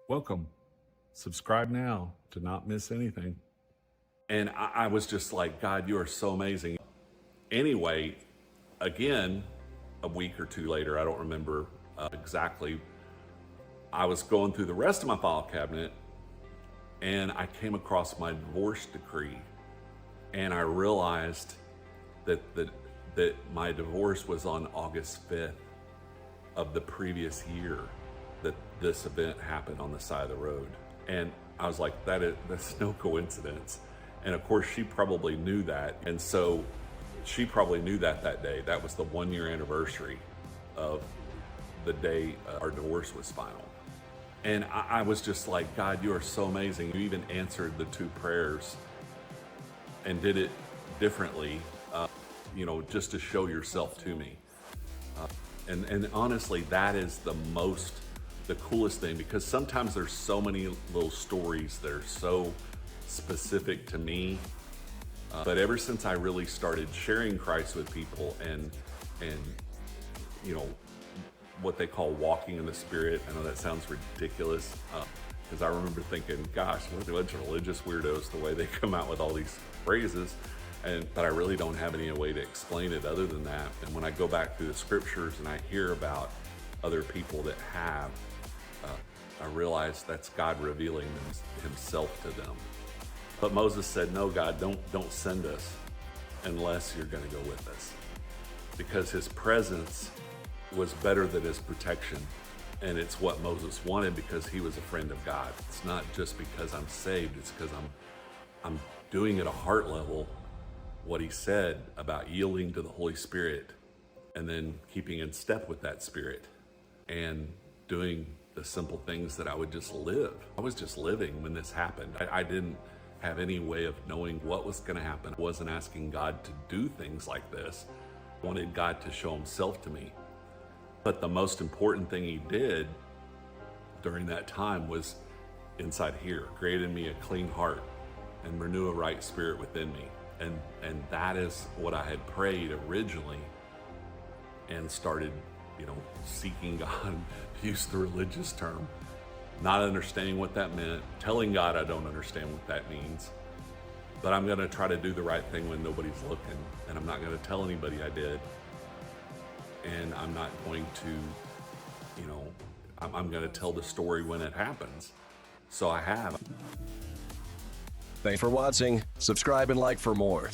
Welcome. Subscribe now to not miss anything. And I was just like, God, you are so amazing. Anyway, again, a week or two later, I don't remember exactly, I was going through the rest of my file cabinet and I came across my divorce decree. And I realized that my divorce was on August 5th of the previous year that this event happened on the side of the road. And I was like, that's no coincidence. And of course she probably knew that. And so she probably knew that day. That was the 1 year anniversary of the day our divorce was final. And I was just like, God, you are so amazing. You even answered the 2 prayers and did it differently, just to show yourself to me. And honestly, that is the coolest thing, because sometimes there's so many little stories that are so specific to me. But ever since I really started sharing Christ with people and what they call walking in the Spirit, I know that sounds ridiculous, because I remember thinking, gosh, what a bunch of religious weirdos, the way they come out with all these phrases, but I really don't have any way to explain it other than that. And when I go back through the scriptures and I hear about other people that have, I realize that's God revealing himself to them. But Moses said, no, God, don't send us unless you're going to go with us, because his presence was better than his protection. And it's what Moses wanted, because he was a friend of God. It's not just because I'm saved, it's because I'm doing at a heart level what he said about yielding to the Holy Spirit and then keeping in step with that Spirit and doing the simple things that I would just live. I was just living when this happened. I didn't have any way of knowing what was going to happen. I wasn't asking God to do things like this. I wanted God to show himself to me. But the most important thing he did during that time was inside here, create in me a clean heart and renew a right spirit within me. And that is what I had prayed originally and started, seeking God, use the religious term, not understanding what that meant, telling God I don't understand what that means, but I'm gonna try to do the right thing when nobody's looking, and I'm not gonna tell anybody I did, and I'm not going to, I'm gonna tell the story when it happens. So I have. Thanks for watching. Subscribe and like for more.